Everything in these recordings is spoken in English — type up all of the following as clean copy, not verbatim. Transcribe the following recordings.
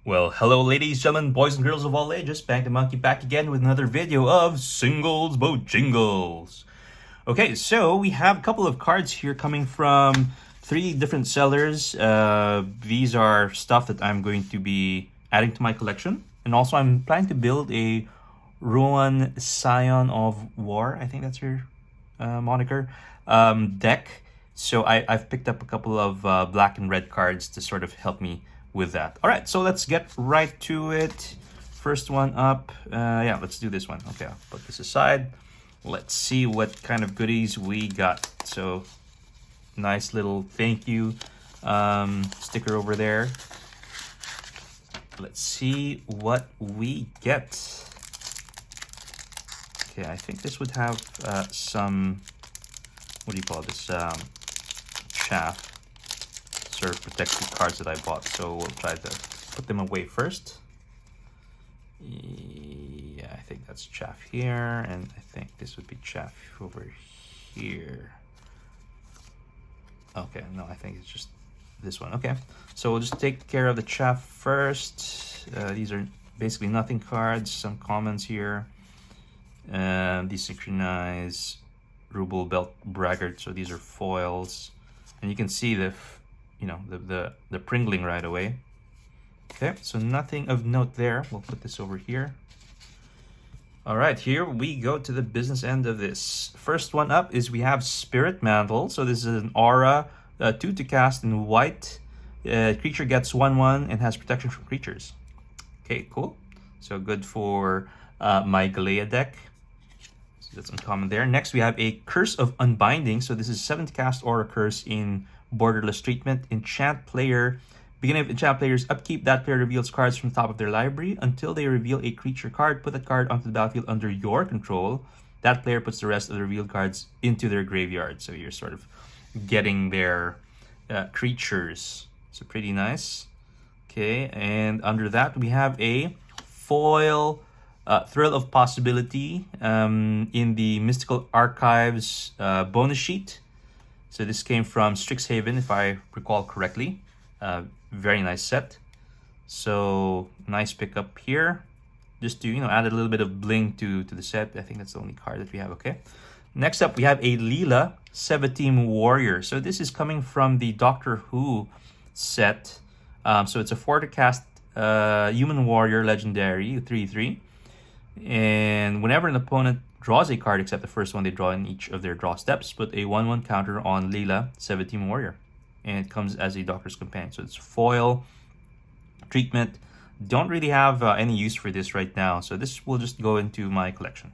Well, hello ladies, gentlemen, boys and girls of all ages, Bang the Monkey back again with another video of Singles Bojingles. Okay, so we have a couple of cards here coming from three different sellers. These are stuff that I'm going to be adding to my collection. And also I'm planning to build a ROWAN Scion of War, I think that's your moniker, deck. So I've picked up a couple of black and red cards to sort of help me with that. All right, so let's get right to it. First one up, yeah, let's do this one. Okay, I'll put this aside. Let's see what kind of goodies we got. So nice little thank you sticker over there. Let's see what we get. Okay, I think this would have some, what do you call this, chaff. Sort of protect the cards that I bought, so we'll try to put them away first. Yeah, I think that's chaff here, and I think this would be chaff over here. Okay, no, I think it's just this one. Okay, so we'll just take care of the chaff first. These are basically nothing cards, some commons here. Desynchronize, Ruble Belt Braggart, so these are foils. And you can see the pringling right away. Okay, so nothing of note there. We'll put this over here. All right, here we go to the business end of this. First one up is we have Spirit Mantle. So this is an aura, 2 to cast in white. Creature gets 1/1 and has protection from creatures. Okay, cool. So good for my Galea deck. So that's uncommon there. Next, we have a Curse of Unbinding. So this is 7 to cast aura curse in borderless treatment. Enchant player. Beginning of enchant player's upkeep, that player reveals cards from the top of their library. Until they reveal a creature card, put that card onto the battlefield under your control. That player puts the rest of the revealed cards into their graveyard. So you're sort of getting their creatures. So pretty nice. Okay, and under that we have a foil Thrill of Possibility in the Mystical Archives bonus sheet. So this came from Strixhaven, if I recall correctly. Very nice set. So nice pickup here. Just to add a little bit of bling to the set. I think that's the only card that we have. Okay. Next up, we have a Leela Sevatim Warrior. So this is coming from the Doctor Who set. So it's a 4 to cast human warrior legendary 3/3. And whenever an opponent draws a card except the first one they draw in each of their draw steps, put a 1/1 counter on Leela Sevatim Warrior. And it comes as a Doctor's Companion. So it's foil treatment. Don't really have any use for this right now. So this will just go into my collection.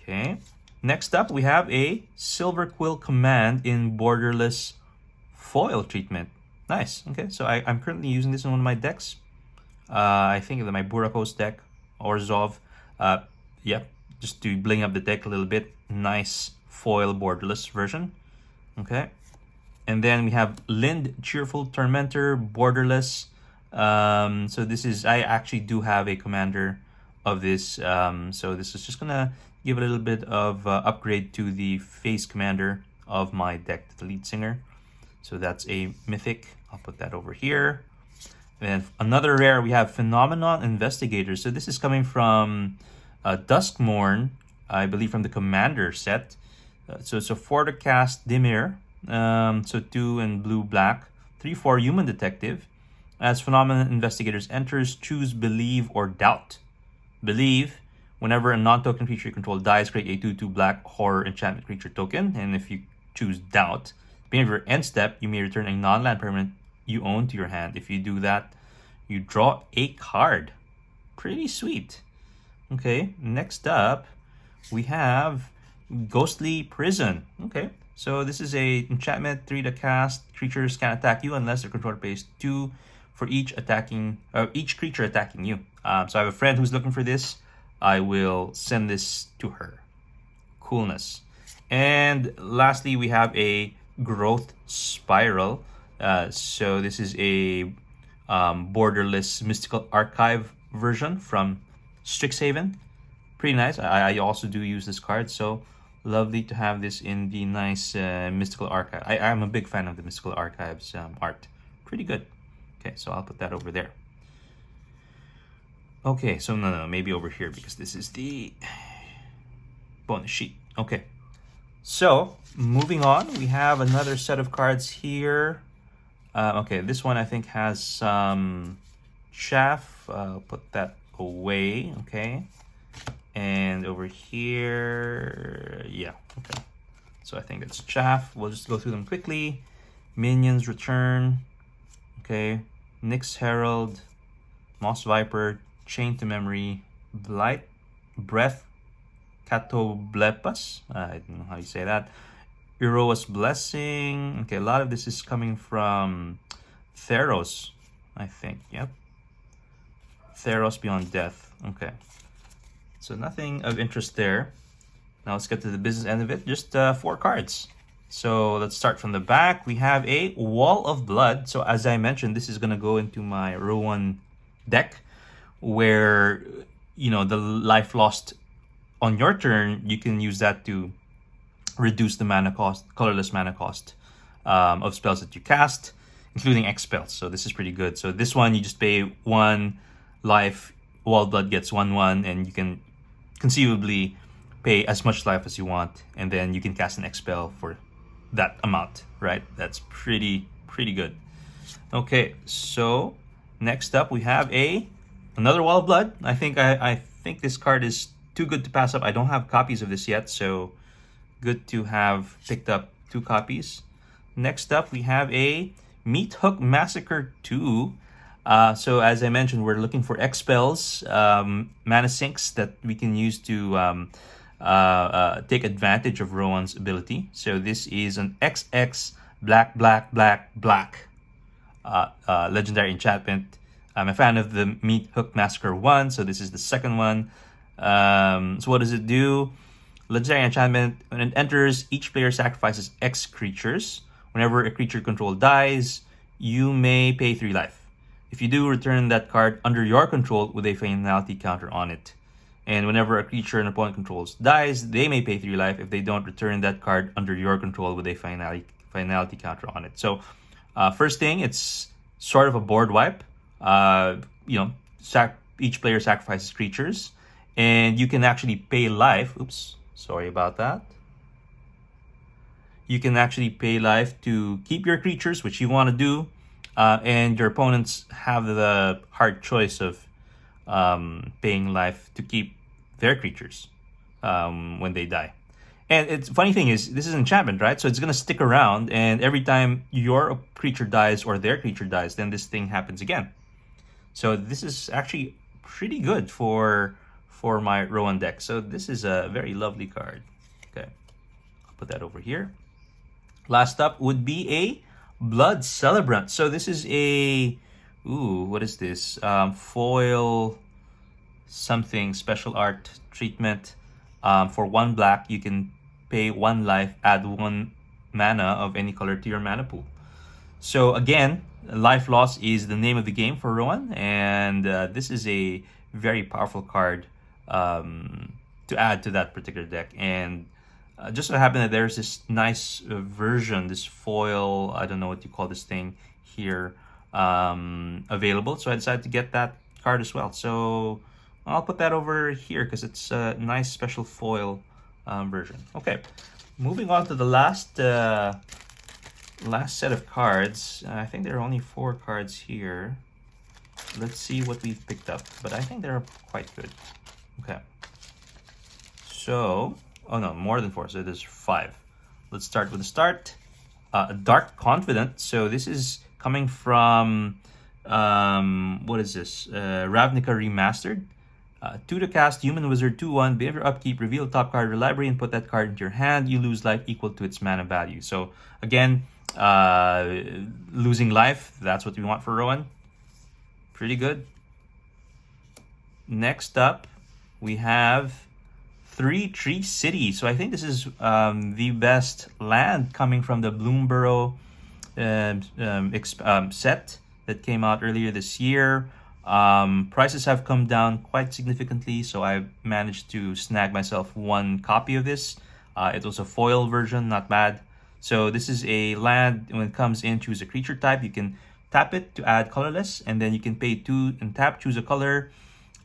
Okay. Next up, we have a Silver Quill Command in borderless foil treatment. Nice. Okay. So I'm currently using this in one of my decks. I think that my Burakos deck or Zov. Yeah, just to bling up the deck a little bit. Nice foil borderless version. Okay. And then we have Lind Cheerful Tormentor borderless. So this is, I actually do have a commander of this. So this is just gonna give it a little bit of upgrade to the face commander of my deck, the lead singer. So that's a mythic. I'll put that over here. And another rare, we have Phenomenon Investigator. So this is coming from Duskmourn, I believe from the Commander set. So it's a 4 to cast Dimir. So 2 in blue black, 3/4 human detective. As Phenomenon Investigators enters, choose Believe or Doubt. Believe, whenever a non-token creature you control dies, create a 2/2 black horror enchantment creature token. And if you choose Doubt, at the beginning of your end step, you may return a non-land permanent you own to your hand. If you do that, you draw a card. Pretty sweet. Okay, next up, we have Ghostly Prison. Okay. So this is a enchantment, 3 to cast. Creatures can attack you unless their controller pays 2 for each creature attacking you. So I have a friend who's looking for this. I will send this to her. Coolness. And lastly, we have a Growth Spiral. So this is a borderless Mystical Archive version from Strixhaven. Pretty nice. I also do use this card, so lovely to have this in the nice Mystical Archive. I'm a big fan of the Mystical Archives art. Pretty good. Okay, so I'll put that over there. Okay, so no, maybe over here because this is the bonus sheet. Okay, so moving on, we have another set of cards here. Okay, this one I think has some chaff. Put that away, okay. And over here, yeah, okay. So I think that's chaff. We'll just go through them quickly. Minions Return, okay. Nyx Herald, Moss Viper, Chain to Memory, Blight, Breath, Catoblepas, I don't know how you say that. Iroa's Blessing. Okay, a lot of this is coming from Theros, I think. Yep. Theros Beyond Death. Okay. So nothing of interest there. Now let's get to the business end of it. Just 4 cards. So let's start from the back. We have a Wall of Blood. So as I mentioned, this is going to go into my ROWAN deck where, you know, the life lost on your turn, you can use that to reduce the mana cost, colorless mana cost of spells that you cast, including X spells. So this is pretty good. So this one, you just pay 1 life, Wall of Blood gets 1/1, and you can conceivably pay as much life as you want, and then you can cast an X spell for that amount, right? That's pretty good. Okay, so next up we have another Wall of Blood. I think this card is too good to pass up. I don't have copies of this yet, so good to have picked up 2 copies. Next up, we have a Meat Hook Massacre 2. So as I mentioned, we're looking for X spells, mana sinks that we can use to take advantage of Rowan's ability. So this is an XX black legendary enchantment. I'm a fan of the Meat Hook Massacre 1, so this is the second one. So what does it do? Legendary enchantment, when it enters, each player sacrifices X creatures. Whenever a creature controlled dies, you may pay 3 life. If you do, return that card under your control with a finality counter on it. And whenever a creature an opponent controls dies, they may pay 3 life. If they don't, return that card under your control with a finality counter on it. So first thing, it's sort of a board wipe. You know, each player sacrifices creatures, and you can actually pay life. Oops. Sorry about that. You can actually pay life to keep your creatures, which you want to do, and your opponents have the hard choice of paying life to keep their creatures when they die. And it's funny thing is, this is enchantment, right? So it's going to stick around, and every time your creature dies or their creature dies, then this thing happens again. So this is actually pretty good for my ROWAN deck. So this is a very lovely card. Okay, I'll put that over here. Last up would be a Blood Celebrant. So this is a, what is this? Foil something, special art treatment. For 1 black, you can pay 1 life, add 1 mana of any color to your mana pool. So again, life loss is the name of the game for Rowan, and this is a very powerful card to add to that particular deck. And just so happened that there's this nice version, this foil, I don't know what you call this thing here, available. So I decided to get that card as well. So I'll put that over here because it's a nice special foil version. Okay, moving on to the last set of cards. I think there are only 4 cards here. Let's see what we've picked up, but I think they're quite good. Okay, so, oh no, more than 4, so there's 5. Let's start with the start. Dark Confident. So this is coming from, what is this? Ravnica Remastered. 2 to cast, Human Wizard 2/1. Behavior upkeep, reveal the top card of your library and put that card into your hand. You lose life equal to its mana value. So again, losing life, that's what we want for Rowan. Pretty good. Next up, we have 3 Tree City. So I think this is the best land coming from the Bloomborough set that came out earlier this year. Prices have come down quite significantly, so I've managed to snag myself 1 copy of this. It was a foil version, not bad. So this is a land. When it comes in, choose a creature type. You can tap it to add colorless, and then you can pay 2 and tap, choose a color.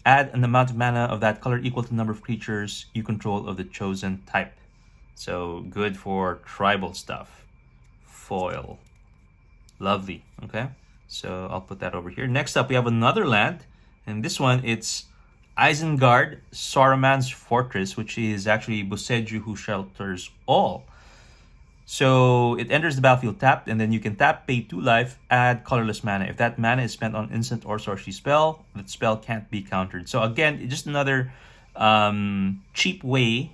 Add an amount of mana of that color equal to the number of creatures you control of the chosen type. So good for tribal stuff. Foil. Lovely. Okay, so I'll put that over here. Next up, we have another land, and this one, it's Isengard, Saruman's Fortress, which is actually Boseiju who shelters all. So it enters the battlefield tapped, and then you can tap, pay 2 life, add colorless mana. If that mana is spent on instant or sorcery spell, that spell can't be countered. So again, just another cheap way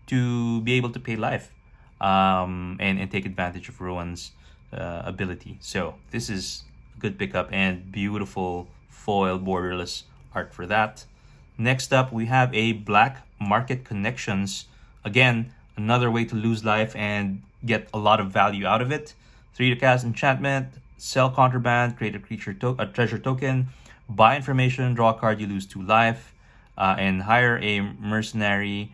to be able to pay life and take advantage of Rowan's ability. So this is a good pickup and beautiful foil borderless art for that. Next up, we have a Black Market Connections. Again, another way to lose life and get a lot of value out of it. 3 to cast enchantment, sell contraband, create a treasure token, buy information, draw a card, you lose 2 life, and hire a mercenary,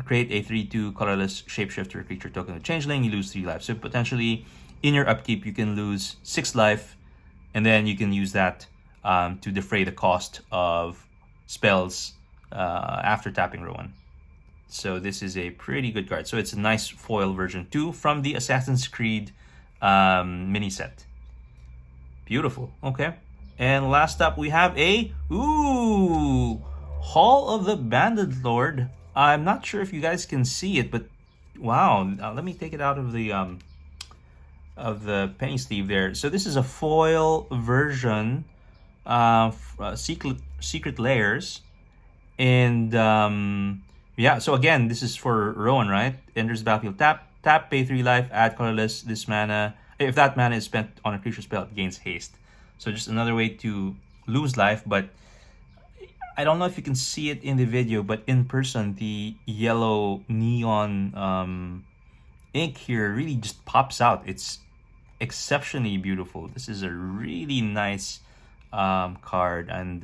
create a 3/2 colorless shapeshifter creature token with changeling, you lose 3 life. So potentially in your upkeep you can lose 6 life, and then you can use that to defray the cost of spells after tapping Rowan. So this is a pretty good card. So it's a nice foil version too from the Assassin's Creed mini set. Beautiful. Okay. And last up, we have a Hall of the Bandit Lord. I'm not sure if you guys can see it, but wow. Let me take it out of the penny sleeve there. So this is a foil version of secret layers, and yeah. So again, this is for Rowan, right? Enters the battlefield, tap, pay 3 life, add colorless. This mana, if that mana is spent on a creature spell, it gains haste. So just another way to lose life, but I don't know if you can see it in the video, but in person, the yellow neon ink here really just pops out. It's exceptionally beautiful. This is a really nice card, and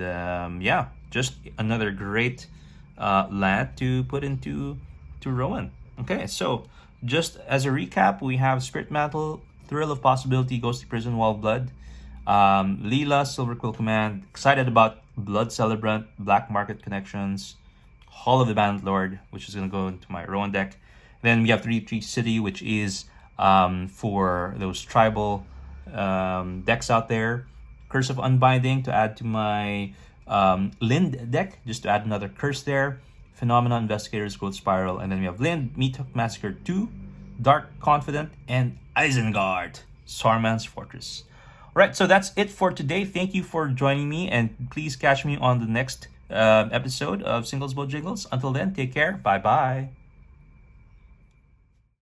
yeah, just another great land to put into Rowan. Okay, so just as a recap, we have Spirit Mantle, Thrill of Possibility, Ghostly Prison, Wall of Blood, Leela, Silver Quill Command, excited about Blood Celebrant, Black Market Connections, Hall of the Bandit Lord, which is going to go into my Rowan deck. Then we have 3/3 City, which is for those tribal decks out there. Curse of Unbinding to add to my Lind deck, just to add another curse there. Phenomena, Investigators, Growth Spiral, and then we have Lind, Meat Hook Massacre 2, Dark Confident, and Isengard, Saruman's Fortress. Alright, so that's it for today. Thank you for joining me, and please catch me on the next episode of Singles BOJINGLES. Until then, take care. Bye-bye.